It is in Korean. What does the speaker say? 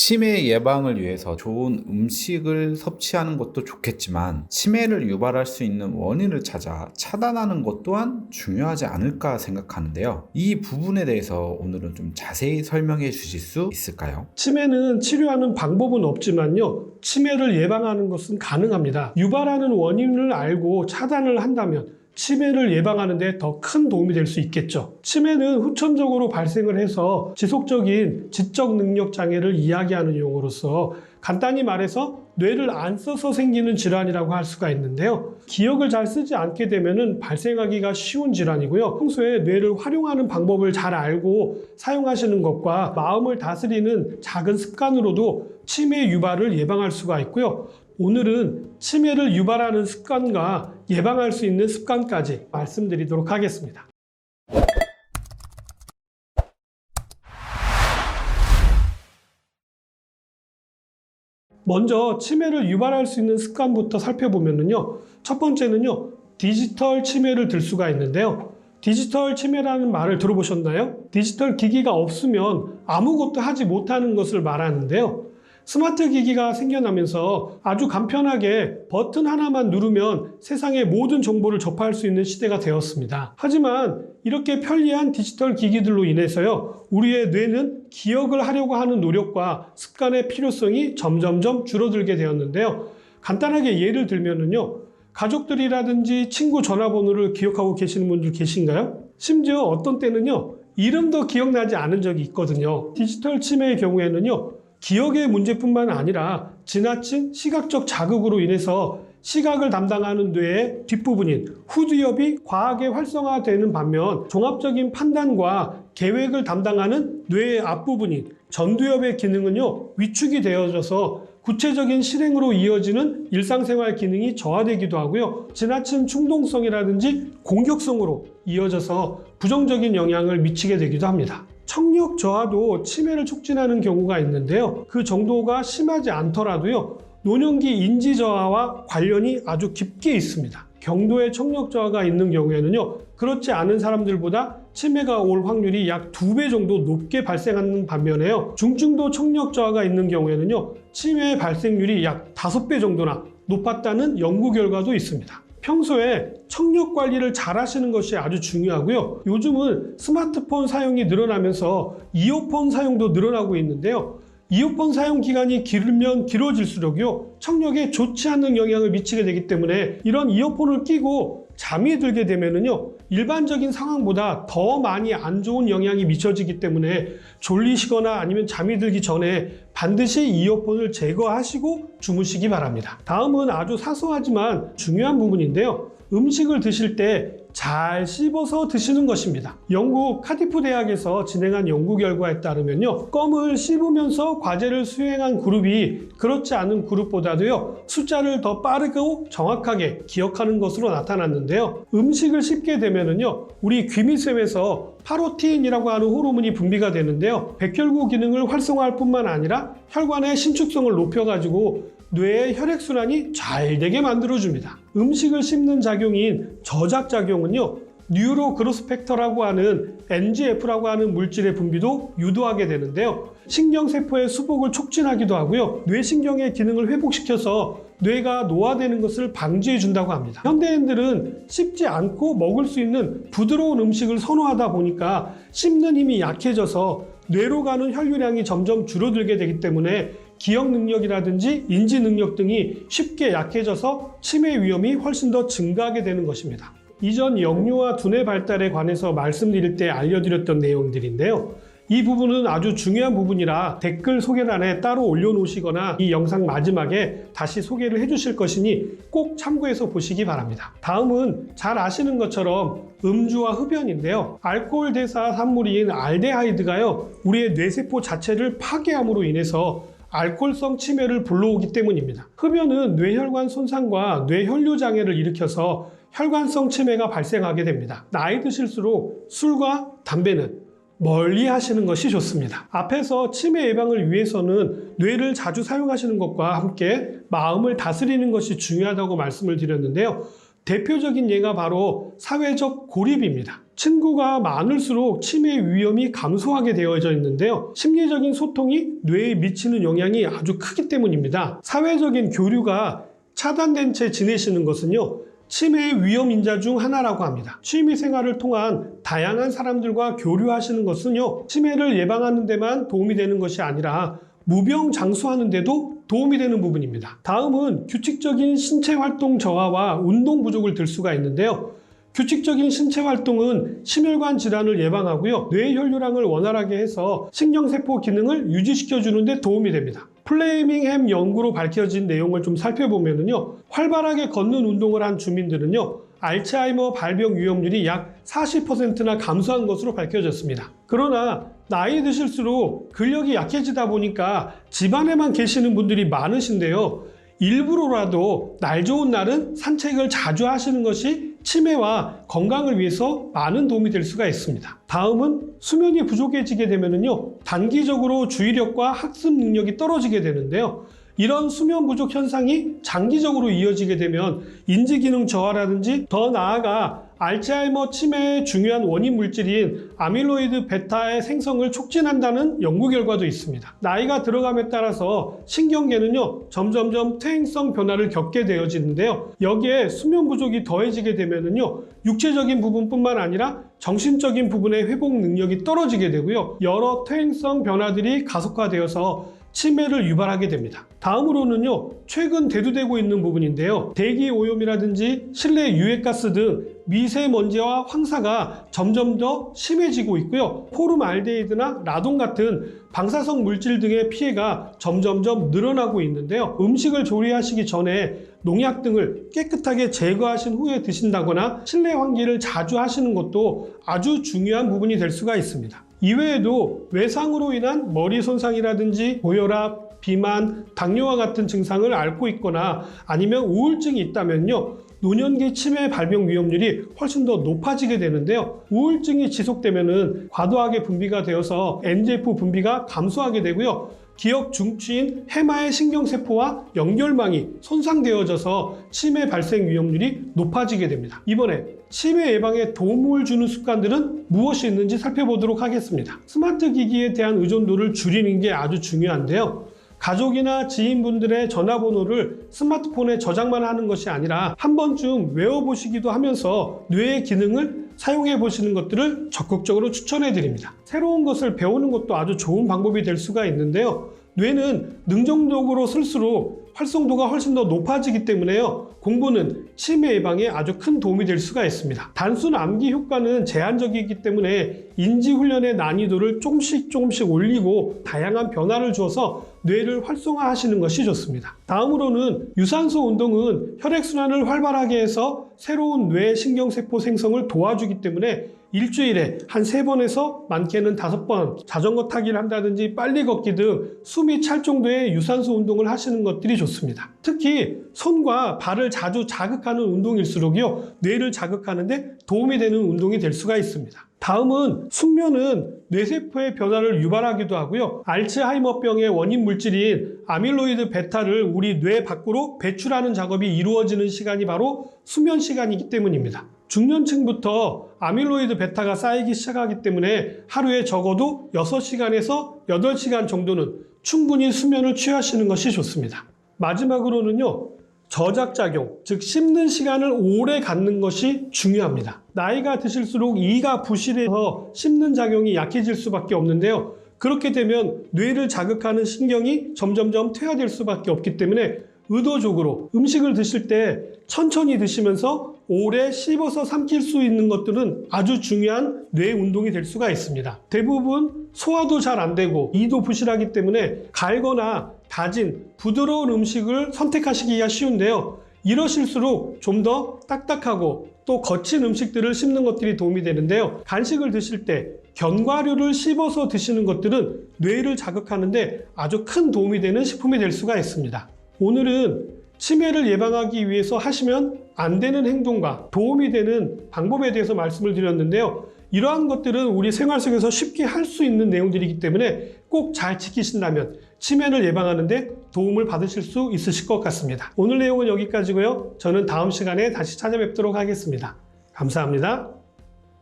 치매 예방을 위해서 좋은 음식을 섭취하는 것도 좋겠지만 치매를 유발할 수 있는 원인을 찾아 차단하는 것 또한 중요하지 않을까 생각하는데요. 이 부분에 대해서 오늘은 좀 자세히 설명해 주실 수 있을까요? 치매는 치료하는 방법은 없지만요, 치매를 예방하는 것은 가능합니다. 유발하는 원인을 알고 차단을 한다면 치매를 예방하는 데 더 큰 도움이 될 수 있겠죠. 치매는 후천적으로 발생을 해서 지속적인 지적 능력 장애를 이야기하는 용어로서 간단히 말해서 뇌를 안 써서 생기는 질환이라고 할 수가 있는데요. 기억을 잘 쓰지 않게 되면 발생하기가 쉬운 질환이고요. 평소에 뇌를 활용하는 방법을 잘 알고 사용하시는 것과 마음을 다스리는 작은 습관으로도 치매 유발을 예방할 수가 있고요. 오늘은 치매를 유발하는 습관과 예방할 수 있는 습관까지 말씀드리도록 하겠습니다. 먼저 치매를 유발할 수 있는 습관부터 살펴보면요. 첫 번째는요, 디지털 치매를 들 수가 있는데요. 디지털 치매라는 말을 들어보셨나요? 디지털 기기가 없으면 아무것도 하지 못하는 것을 말하는데요. 스마트 기기가 생겨나면서 아주 간편하게 버튼 하나만 누르면 세상의 모든 정보를 접할 수 있는 시대가 되었습니다. 하지만 이렇게 편리한 디지털 기기들로 인해서요, 우리의 뇌는 기억을 하려고 하는 노력과 습관의 필요성이 점점점 줄어들게 되었는데요. 간단하게 예를 들면요, 가족들이라든지 친구 전화번호를 기억하고 계시는 분들 계신가요? 심지어 어떤 때는요, 이름도 기억나지 않은 적이 있거든요. 디지털 치매의 경우에는요, 기억의 문제뿐만 아니라 지나친 시각적 자극으로 인해서 시각을 담당하는 뇌의 뒷부분인 후두엽이 과하게 활성화되는 반면 종합적인 판단과 계획을 담당하는 뇌의 앞부분인 전두엽의 기능은요, 위축이 되어져서 구체적인 실행으로 이어지는 일상생활 기능이 저하되기도 하고요. 지나친 충동성이라든지 공격성으로 이어져서 부정적인 영향을 미치게 되기도 합니다. 청력 저하도 치매를 촉진하는 경우가 있는데요. 그 정도가 심하지 않더라도요, 노년기 인지 저하와 관련이 아주 깊게 있습니다. 경도의 청력 저하가 있는 경우에는요, 그렇지 않은 사람들보다 치매가 올 확률이 약 2배 정도 높게 발생하는 반면에요, 중증도 청력 저하가 있는 경우에는요, 치매 발생률이 약 5배 정도나 높았다는 연구 결과도 있습니다. 평소에 청력 관리를 잘 하시는 것이 아주 중요하고요. 요즘은 스마트폰 사용이 늘어나면서 이어폰 사용도 늘어나고 있는데요. 이어폰 사용 기간이 길면 길어질수록요, 청력에 좋지 않은 영향을 미치게 되기 때문에 이런 이어폰을 끼고 잠이 들게 되면은요, 일반적인 상황보다 더 많이 안 좋은 영향이 미쳐지기 때문에 졸리시거나 아니면 잠이 들기 전에 반드시 이어폰을 제거하시고 주무시기 바랍니다. 다음은 아주 사소하지만 중요한 부분인데요. 음식을 드실 때 잘 씹어서 드시는 것입니다. 영국 카디프 대학에서 진행한 연구 결과에 따르면요, 껌을 씹으면서 과제를 수행한 그룹이 그렇지 않은 그룹보다도요, 숫자를 더 빠르고 정확하게 기억하는 것으로 나타났는데요. 음식을 씹게 되면은요, 우리 귀밑샘에서 파로틴이라고 하는 호르몬이 분비가 되는데요, 백혈구 기능을 활성화할 뿐만 아니라 혈관의 신축성을 높여가지고 뇌의 혈액순환이 잘 되게 만들어줍니다. 음식을 씹는 작용인 저작작용은요, 뉴로그로스팩터라고 하는 NGF라고 하는 물질의 분비도 유도하게 되는데요. 신경세포의 수복을 촉진하기도 하고요. 뇌신경의 기능을 회복시켜서 뇌가 노화되는 것을 방지해 준다고 합니다. 현대인들은 씹지 않고 먹을 수 있는 부드러운 음식을 선호하다 보니까 씹는 힘이 약해져서 뇌로 가는 혈류량이 점점 줄어들게 되기 때문에 기억 능력이라든지 인지 능력 등이 쉽게 약해져서 치매 위험이 훨씬 더 증가하게 되는 것입니다. 이전 역류와 두뇌 발달에 관해서 말씀드릴 때 알려드렸던 내용들인데요. 이 부분은 아주 중요한 부분이라 댓글 소개란에 따로 올려놓으시거나 이 영상 마지막에 다시 소개를 해주실 것이니 꼭 참고해서 보시기 바랍니다. 다음은 잘 아시는 것처럼 음주와 흡연인데요. 알코올 대사 산물인 알데하이드가요, 우리의 뇌세포 자체를 파괴함으로 인해서 알코올성 치매를 불러오기 때문입니다. 흡연은 뇌혈관 손상과 뇌혈류 장애를 일으켜서 혈관성 치매가 발생하게 됩니다. 나이 드실수록 술과 담배는 멀리 하시는 것이 좋습니다. 앞에서 치매 예방을 위해서는 뇌를 자주 사용하시는 것과 함께 마음을 다스리는 것이 중요하다고 말씀을 드렸는데요. 대표적인 예가 바로 사회적 고립입니다. 친구가 많을수록 치매 위험이 감소하게 되어져 있는데요. 심리적인 소통이 뇌에 미치는 영향이 아주 크기 때문입니다. 사회적인 교류가 차단된 채 지내시는 것은요, 치매의 위험 인자 중 하나라고 합니다. 취미 생활을 통한 다양한 사람들과 교류하시는 것은요, 치매를 예방하는 데만 도움이 되는 것이 아니라 무병장수하는 데도 도움이 되는 부분입니다. 다음은 규칙적인 신체 활동 저하와 운동 부족을 들 수가 있는데요. 규칙적인 신체 활동은 심혈관 질환을 예방하고요, 뇌 혈류량을 원활하게 해서 신경세포 기능을 유지시켜 주는데 도움이 됩니다. 플레이밍햄 연구로 밝혀진 내용을 좀 살펴보면요, 활발하게 걷는 운동을 한 주민들은요, 알츠하이머 발병 위험률이 약 40%나 감소한 것으로 밝혀졌습니다. 그러나 나이 드실수록 근력이 약해지다 보니까 집안에만 계시는 분들이 많으신데요, 일부러라도 날 좋은 날은 산책을 자주 하시는 것이 치매와 건강을 위해서 많은 도움이 될 수가 있습니다. 다음은 수면이 부족해지게 되면요, 단기적으로 주의력과 학습 능력이 떨어지게 되는데요. 이런 수면 부족 현상이 장기적으로 이어지게 되면 인지기능 저하라든지 더 나아가 알츠하이머 치매의 중요한 원인 물질인 아밀로이드 베타의 생성을 촉진한다는 연구 결과도 있습니다. 나이가 들어감에 따라서 신경계는요, 점점점 퇴행성 변화를 겪게 되어지는데요. 여기에 수면 부족이 더해지게 되면요, 육체적인 부분뿐만 아니라 정신적인 부분의 회복 능력이 떨어지게 되고요, 여러 퇴행성 변화들이 가속화되어서 치매를 유발하게 됩니다. 다음으로는요, 최근 대두되고 있는 부분인데요. 대기 오염이라든지 실내 유해가스 등 미세먼지와 황사가 점점 더 심해지고 있고요. 포름알데히드나 라돈 같은 방사성 물질 등의 피해가 점점점 늘어나고 있는데요. 음식을 조리하시기 전에 농약 등을 깨끗하게 제거하신 후에 드신다거나 실내 환기를 자주 하시는 것도 아주 중요한 부분이 될 수가 있습니다. 이외에도 외상으로 인한 머리 손상이라든지 고혈압, 비만, 당뇨와 같은 증상을 앓고 있거나 아니면 우울증이 있다면요, 노년기 치매 발병 위험률이 훨씬 더 높아지게 되는데요. 우울증이 지속되면은 과도하게 분비가 되어서 NGF 분비가 감소하게 되고요. 기억 중추인 해마의 신경세포와 연결망이 손상되어져서 치매 발생 위험률이 높아지게 됩니다. 이번에 치매 예방에 도움을 주는 습관들은 무엇이 있는지 살펴보도록 하겠습니다. 스마트 기기에 대한 의존도를 줄이는 게 아주 중요한데요. 가족이나 지인분들의 전화번호를 스마트폰에 저장만 하는 것이 아니라 한 번쯤 외워보시기도 하면서 뇌의 기능을 사용해 보시는 것들을 적극적으로 추천해 드립니다. 새로운 것을 배우는 것도 아주 좋은 방법이 될 수가 있는데요. 뇌는 능동적으로 쓸수록 활성도가 훨씬 더 높아지기 때문에요, 공부는 치매 예방에 아주 큰 도움이 될 수가 있습니다. 단순 암기 효과는 제한적이기 때문에 인지훈련의 난이도를 조금씩 올리고 다양한 변화를 주어서 뇌를 활성화하시는 것이 좋습니다. 다음으로는 유산소 운동은 혈액순환을 활발하게 해서 새로운 뇌 신경세포 생성을 도와주기 때문에 일주일에 한 3번에서 많게는 5번 자전거 타기를 한다든지 빨리 걷기 등 숨이 찰 정도의 유산소 운동을 하시는 것들이 좋습니다. 특히 손과 발을 자주 자극하는 운동일수록요, 뇌를 자극하는데 도움이 되는 운동이 될 수가 있습니다. 다음은 숙면은 뇌세포의 변화를 유발하기도 하고요, 알츠하이머병의 원인 물질인 아밀로이드 베타를 우리 뇌 밖으로 배출하는 작업이 이루어지는 시간이 바로 수면 시간이기 때문입니다. 중년층부터 아밀로이드 베타가 쌓이기 시작하기 때문에 하루에 적어도 6시간에서 8시간 정도는 충분히 수면을 취하시는 것이 좋습니다. 마지막으로는요, 저작작용, 즉 씹는 시간을 오래 갖는 것이 중요합니다. 나이가 드실수록 이가 부실해서 씹는 작용이 약해질 수밖에 없는데요. 그렇게 되면 뇌를 자극하는 신경이 점점점 퇴화될 수밖에 없기 때문에 의도적으로 음식을 드실 때 천천히 드시면서 오래 씹어서 삼킬 수 있는 것들은 아주 중요한 뇌 운동이 될 수가 있습니다. 대부분 소화도 잘 안 되고 이도 부실하기 때문에 갈거나 다진 부드러운 음식을 선택하시기가 쉬운데요. 이러실수록 좀 더 딱딱하고 또 거친 음식들을 씹는 것들이 도움이 되는데요. 간식을 드실 때 견과류를 씹어서 드시는 것들은 뇌를 자극하는데 아주 큰 도움이 되는 식품이 될 수가 있습니다. 오늘은 치매를 예방하기 위해서 하시면 안 되는 행동과 도움이 되는 방법에 대해서 말씀을 드렸는데요. 이러한 것들은 우리 생활 속에서 쉽게 할 수 있는 내용들이기 때문에 꼭 잘 지키신다면 치매를 예방하는 데 도움을 받으실 수 있으실 것 같습니다. 오늘 내용은 여기까지고요. 저는 다음 시간에 다시 찾아뵙도록 하겠습니다. 감사합니다.